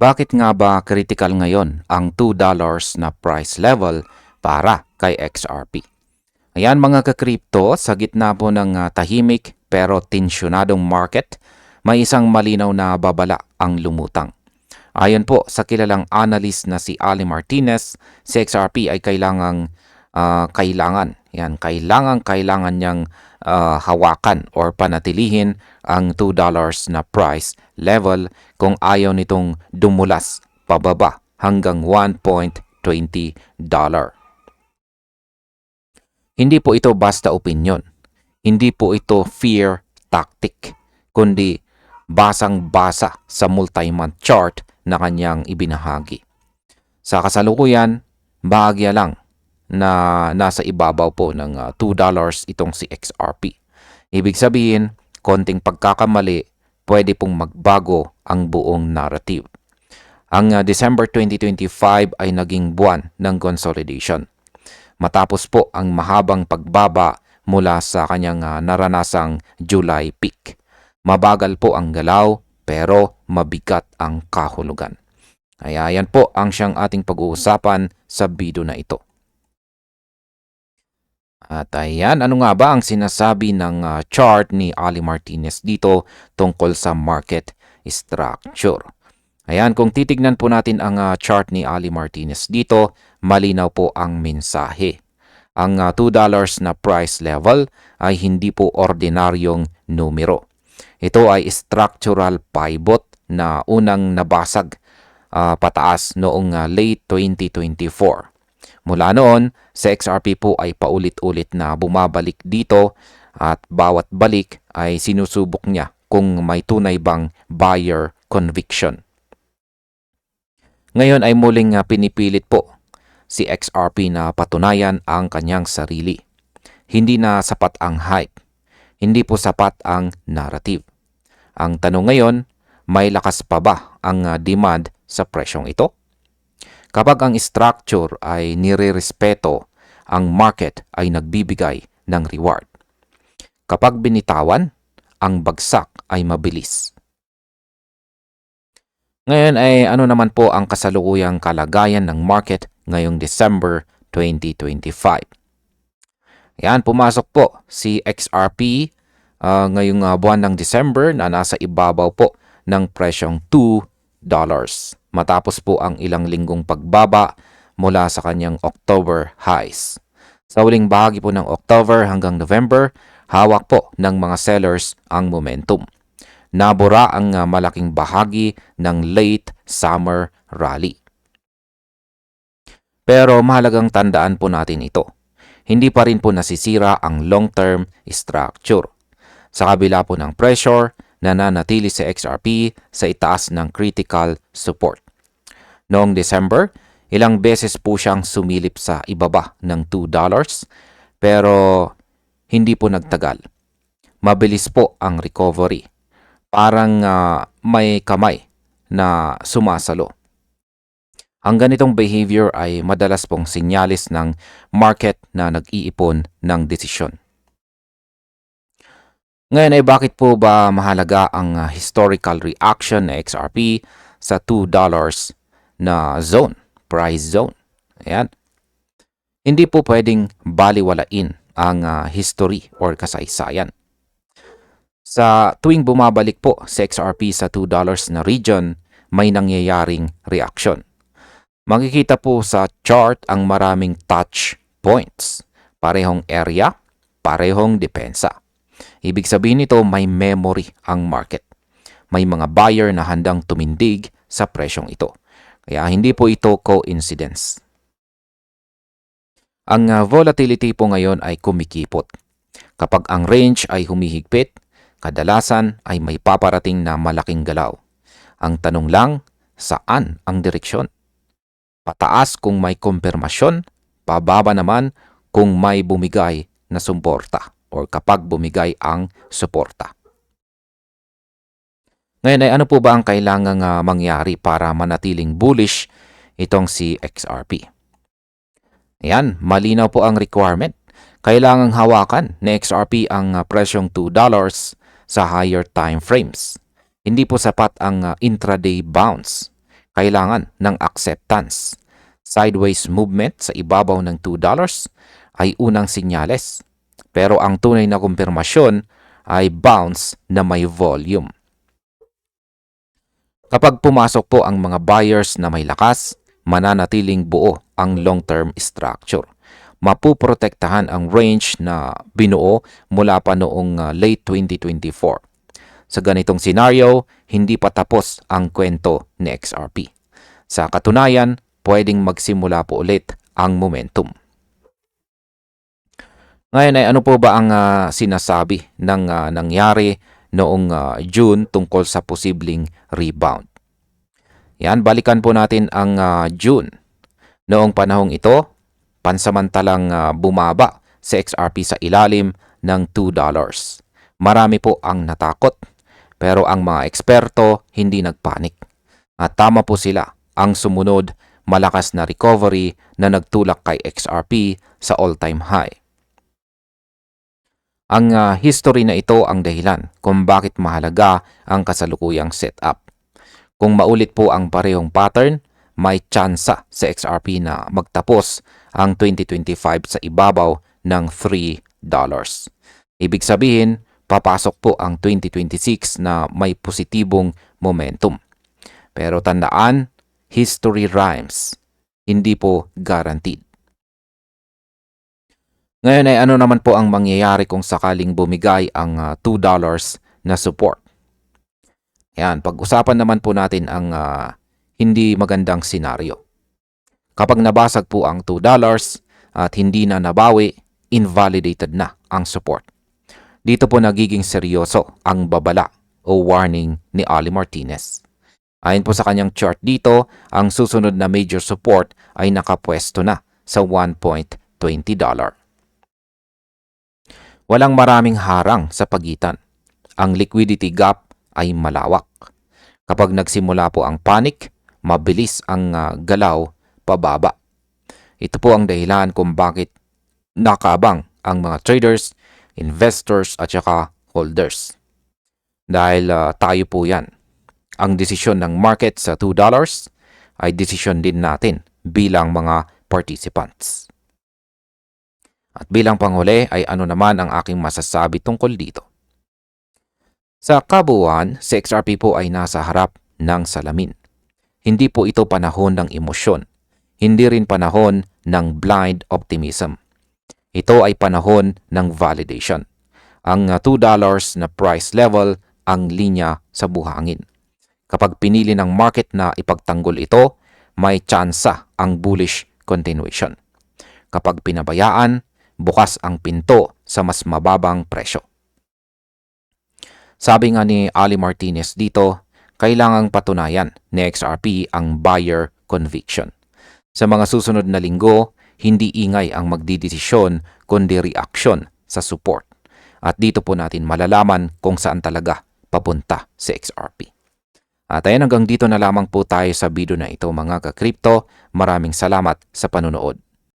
Bakit nga ba critical ngayon ang $2 na price level para kay XRP? Ayan mga ka-crypto, sa gitna po ng tahimik pero tensyonadong market, may isang malinaw na babala ang lumutang. Ayon po sa kilalang analyst na si Ali Martinez, si XRP ay kailangan niyang hawakan or panatilihin ang $2 na price level kung ayaw nitong dumulas pababa hanggang $1.20. Hindi po ito basta opinion. Hindi po ito fear tactic, kundi basang-basa sa multi-month chart na kanyang ibinahagi. Sa kasalukuyan, bahagya lang na nasa ibabaw po ng $2 itong si XRP. Ibig sabihin, konting pagkakamali, pwede pong magbago ang buong narrative. Ang December 2025 ay naging buwan ng consolidation. Matapos po ang mahabang pagbaba mula sa kanyang naranasang July peak. Mabagal po ang galaw pero mabigat ang kahulugan. Kaya yan po ang siyang ating pag-uusapan sa video na ito. At ayan, ano nga ba ang sinasabi ng chart ni Ali Martinez dito tungkol sa market structure? Ayan, kung titignan po natin ang chart ni Ali Martinez dito, malinaw po ang mensahe. Ang $2 na price level ay hindi po ordinaryong numero. Ito ay structural pivot na unang nabasag pataas noong late 2024. Mula noon, sa XRP po ay paulit-ulit na bumabalik dito at bawat balik ay sinusubok niya kung may tunay bang buyer conviction. Ngayon ay muling pinipilit po si XRP na patunayan ang kanyang sarili. Hindi na sapat ang hype. Hindi po sapat ang narrative. Ang tanong ngayon, may lakas pa ba ang demand sa presyong ito? Kapag ang structure ay nire-respeto, ang market ay nagbibigay ng reward. Kapag binitawan, ang bagsak ay mabilis. Ngayon ay ano naman po ang kasalukuyang kalagayan ng market ngayong December 2025. Yan, pumasok po si XRP ngayong buwan ng December na nasa ibabaw po ng presyong $2 matapos po ang ilang linggong pagbaba mula sa kanyang October highs. Sa huling bahagi po ng October hanggang November, hawak po ng mga sellers ang momentum. Nabura ang malaking bahagi ng late summer rally. Pero mahalagang tandaan po natin ito. Hindi pa rin po nasisira ang long-term structure. Sa kabila po ng pressure, nananatili si XRP sa itaas ng critical support. Noong December, ilang beses po siyang sumilip sa ibaba ng $2 pero hindi po nagtagal. Mabilis po ang recovery. Parang may kamay na sumasalo. Ang ganitong behavior ay madalas pong sinyalis ng market na nag-iipon ng desisyon. Ngayon ay bakit po ba mahalaga ang historical reaction ng XRP sa $2 na zone, price zone? Ayan. Hindi po pwedeng baliwalain ang history or kasaysayan. Sa tuwing bumabalik po si XRP sa $2 na region, may nangyayaring reaction. Makikita po sa chart ang maraming touch points. Parehong area, parehong depensa. Ibig sabihin nito may memory ang market. May mga buyer na handang tumindig sa presyong ito. Kaya hindi po ito coincidence. Ang volatility po ngayon ay kumikipot. Kapag ang range ay humihigpit, kadalasan ay may paparating na malaking galaw. Ang tanong lang, saan ang direksyon? Pataas kung may kumpirmasyon, pababa naman kung may bumigay na suporta o kapag bumigay ang suporta. Ngayon ay ano po ba ang kailangang mangyari para manatiling bullish itong si XRP? Ayan, malinaw po ang requirement. Kailangang hawakan ni XRP ang presyong $2 sa higher time frames. Hindi po sapat ang intraday bounce. kailangan ng acceptance. Sideways movement sa ibabaw ng $2 ay unang sinyales. Pero ang tunay na kumpirmasyon ay bounce na may volume. Kapag pumasok po ang mga buyers na may lakas, mananatiling buo ang long-term structure. Mapuprotektahan ang range na binuo mula pa noong late 2024. Sa ganitong scenario, hindi pa tapos ang kwento ni XRP. Sa katunayan, pwedeng magsimula po ulit ang momentum. Ngayon ay ano po ba ang sinasabi ng nangyari noong June tungkol sa posibleng rebound? Yan, balikan po natin ang June. Noong panahong ito, pansamantalang bumaba si XRP sa ilalim ng $2. Marami po ang natakot, pero ang mga eksperto hindi nagpanik. At tama po sila, ang sumunod malakas na recovery na nagtulak kay XRP sa all-time high. Ang history na ito ang dahilan kung bakit mahalaga ang kasalukuyang setup. Kung maulit po ang parehong pattern, may tsansa sa XRP na magtapos ang 2025 sa ibabaw ng $3. Ibig sabihin, papasok po ang 2026 na may positibong momentum. Pero tandaan, history rhymes, hindi po guaranteed. Ngayon ay ano naman po ang mangyayari kung sakaling bumigay ang $2 na support? Yan, pag-usapan naman po natin ang hindi magandang senaryo. Kapag nabasag po ang $2 at hindi na nabawi, invalidated na ang support. Dito po nagiging seryoso ang babala o warning ni Ali Martinez. Ayon po sa kanyang chart dito, ang susunod na major support ay nakapwesto na sa $1.20. Walang maraming harang sa pagitan. Ang liquidity gap ay malawak. Kapag nagsimula po ang panic, mabilis ang galaw pababa. Ito po ang dahilan kung bakit nakabang ang mga traders, investors at saka holders. Dahil tayo po yan. Ang desisyon ng market sa $2 ay desisyon din natin bilang mga participants. At bilang panghuli ay ano naman ang aking masasabi tungkol dito. Sa kabuuan, si XRP po ay nasa harap ng salamin. Hindi po ito panahon ng emosyon. Hindi rin panahon ng blind optimism. Ito ay panahon ng validation. Ang $2 na price level ang linya sa buhangin. Kapag pinili ng market na ipagtanggol ito, may tsansa ang bullish continuation. Kapag pinabayaan, bukas ang pinto sa mas mababang presyo. Sabi nga ni Ali Martinez dito, kailangang patunayan ni XRP ang buyer conviction. Sa mga susunod na linggo, hindi ingay ang magdidesisyon kundi reaction sa support. At dito po natin malalaman kung saan talaga papunta si XRP. At ayan, hanggang dito na lamang po tayo sa video na ito mga ka-crypto. Maraming salamat sa panunood.